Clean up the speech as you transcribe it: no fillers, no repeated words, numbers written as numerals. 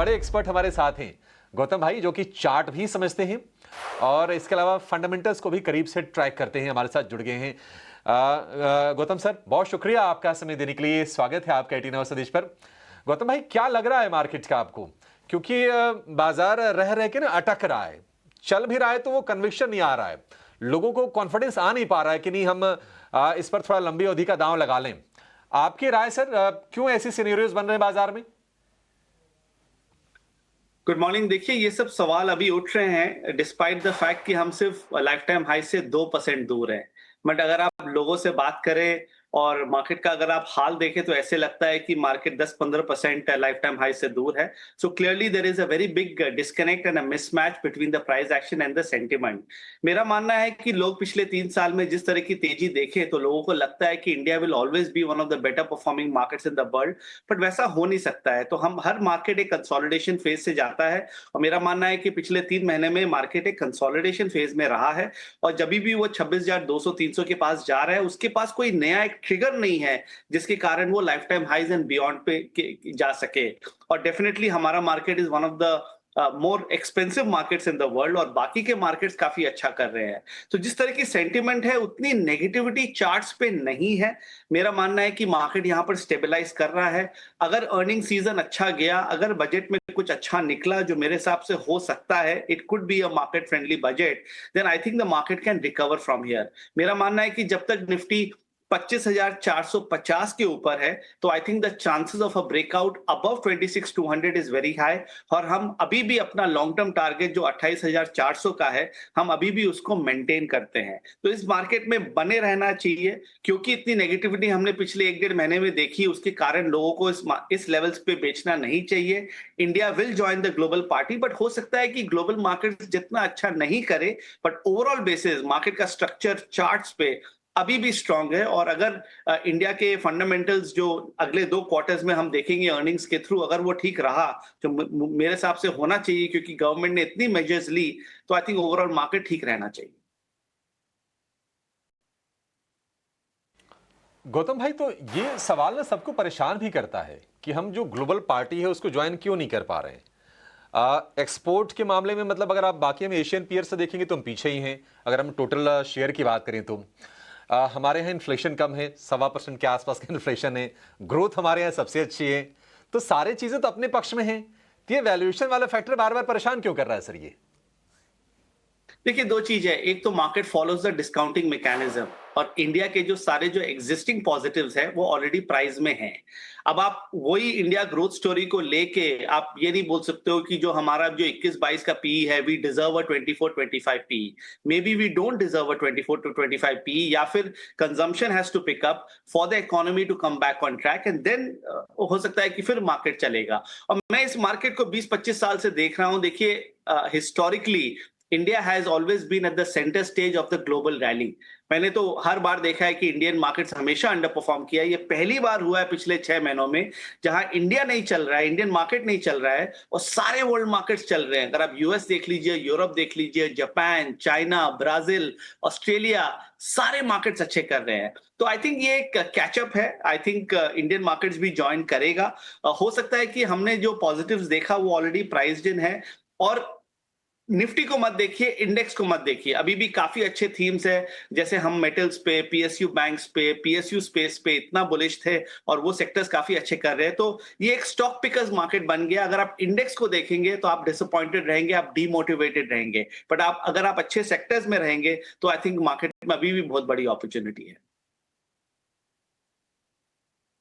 बड़े एक्सपर्ट हमारे साथ हैं गौतम भाई, जो कि चार्ट भी समझते हैं और इसके अलावा फंडामेंटल्स को भी करीब से ट्रैक करते हैं, हमारे साथ जुड़ गए हैं। गौतम सर, बहुत शुक्रिया आपका समय देने के लिए। स्वागत है आपका 18 आवर संदेश पर। गौतम भाई, क्या लग रहा है मार्केट का आपको? क्योंकि बाजार रह रह के ना अटक रहा है, चल भी रहा है तो वो कन्विक्शन नहीं आ रहा है, लोगों को कॉन्फिडेंस आ नहीं पा रहा है कि नहीं हम इस पर थोड़ा लंबी अवधि का दांव लगा लें। आपकी राय सर, क्यों ऐसी सिनेरियोज बन रहे हैं बाजार में? Good morning. देखिए, ये सब सवाल अभी उठ रहे हैं डिस्पाइट द फैक्ट कि हम सिर्फ लाइफ टाइम हाई से 2% दूर हैं। बट अगर आप लोगों से बात करें और मार्केट का अगर आप हाल देखें तो ऐसे लगता है कि मार्केट 10-15% लाइफ टाइम हाई से दूर है। So clearly there is a very big disconnect and a mismatch between the price action and the sentiment. मेरा मानना है कि लोग पिछले 3 साल में जिस तरह की तेजी देखे तो लोगों को लगता है कि India will always be one of the better performing markets in the world. But वैसा हो नहीं सकता है। तो हम हर मार्केट एक कंसोलिडेशन फेज से जाता है और मेरा मानना है कि पिछले 3 महीने में मार्केट एक कंसोलिडेशन फेज में रहा है। और जब भी वो 26,200-300 के पास जा रहा है, उसके पास कोई नया एक ट्रिगर नहीं है जिसके कारण वो life time highs and beyond पे जा सके। और डेफिनेटली हमारा market is one of the more expensive markets in the world और बाकी के मार्केट्स काफी अच्छा कर रहे हैं। तो जिस तरह की सेंटिमेंट है उतनी नेगेटिविटी चार्ट्स पे नहीं है। मेरा मानना है कि मार्केट यहाँ पर स्टेबलाइज कर रहा है। अगर अर्निंग सीजन अच्छा गया, अगर बजट में कुछ अच्छा निकला जो मेरे हिसाब से हो सकता है, it could be a market friendly budget, then I think the market can recover from here. मेरा मानना है कि जब तक निफ्टी 25,450 के ऊपर है तो आई think the chances of a breakout above 26,200 is very high. और हम अभी भी अपना लॉन्ग टर्म टारगेट जो 28,400 का है, हम अभी भी उसको मेंटेन करते हैं। तो इस मार्केट में बने रहना चाहिए क्योंकि इतनी नेगेटिविटी हमने पिछले 1-1.5 महीने में देखी, उसके कारण लोगों को इस लेवल्स पे बेचना नहीं चाहिए। India will join the global party, but हो सकता है कि ग्लोबल मार्केट जितना अच्छा नहीं करे, बट ओवरऑल बेसिस मार्केट का स्ट्रक्चर चार्ट्स पे अभी भी स्ट्रांग है। और अगर इंडिया के फंडामेंटल्स जो अगले 2 क्वार्टर्स में हम देखेंगे अर्निंग्स के थ्रू, अगर वो ठीक रहा जो मेरे हिसाब से होना चाहिए क्योंकि गवर्नमेंट ने इतनी मेजर्स ली, तो आई थिंक ओवरऑल मार्केट ठीक रहना चाहिए। गौतम भाई, तो ये सवाल ना सबको परेशान भी करता है कि हम जो ग्लोबल पार्टी है उसको ज्वाइन क्यों नहीं कर पा रहे हैं। एक्सपोर्ट के मामले में मतलब अगर आप बाकी हम एशियन पीयर से देखेंगे तो हम पीछे ही हैं। अगर हम टोटल शेयर की बात करें तो हमारे यहाँ इन्फ्लेशन कम है, 1.25% के आसपास का इन्फ्लेशन है, ग्रोथ हमारे यहाँ सबसे अच्छी है, तो सारी चीजें तो अपने पक्ष में हैं। तो ये वैल्यूएशन वाला फैक्टर बार बार परेशान क्यों कर रहा है सर ये? देखिए, 2 चीज है। एक तो market follows the discounting mechanism और इंडिया के जो सारे जो एग्जिस्टिंग पॉजिटिव्स हैं वो ऑलरेडी प्राइस में हैं। अब आप वही इंडिया ग्रोथ स्टोरी को लेके आप ये नहीं बोल सकते हो कि जो हमारा जो 21-22 का पी है we deserve a 24-25 P. Maybe we don't deserve a 24-25 P, या फिर consumption has to pick up for the economy to come back on track and then हो सकता है कि फिर मार्केट चलेगा। और मैं इस मार्केट को 20-25 साल से देख रहा हूं। देखिए, historically India has always been at the centre stage of the global rally. मैंने तो हर बार देखा है कि इंडियन मार्केट्स हमेशा अंडर परफॉर्म किया है। ये पहली बार हुआ है पिछले 6 महीनों में जहां इंडिया नहीं चल रहा है, इंडियन मार्केट नहीं चल रहा है और सारे वर्ल्ड मार्केट्स चल रहे हैं। अगर आप यूएस देख लीजिए, यूरोप देख लीजिए, जापान, चाइना, ब्राजील, ऑस्ट्रेलिया, सारे मार्केट्स अच्छे कर रहे हैं। तो आई थिंक ये एक कैचअप है। आई थिंक इंडियन मार्केट्स भी ज्वाइन करेगा। हो सकता है कि हमने जो पॉजिटिव्स देखा वो ऑलरेडी प्राइस्ड इन है। और निफ्टी को मत देखिए, इंडेक्स को मत देखिए, अभी भी काफी अच्छे थीम्स है। जैसे हम मेटल्स पे, पीएसयू बैंक्स पे, पीएसयू स्पेस पे इतना बुलिश थे और वो सेक्टर्स काफी अच्छे कर रहे हैं। तो ये एक स्टॉक पिकर्स मार्केट बन गया। अगर आप इंडेक्स को देखेंगे तो आप डिसअपॉइंटेड रहेंगे, आप डीमोटिवेटेड रहेंगे। बट आप अगर आप अच्छे सेक्टर्स में रहेंगे तो आई थिंक मार्केट में अभी भी बहुत बड़ी अपॉर्चुनिटी है।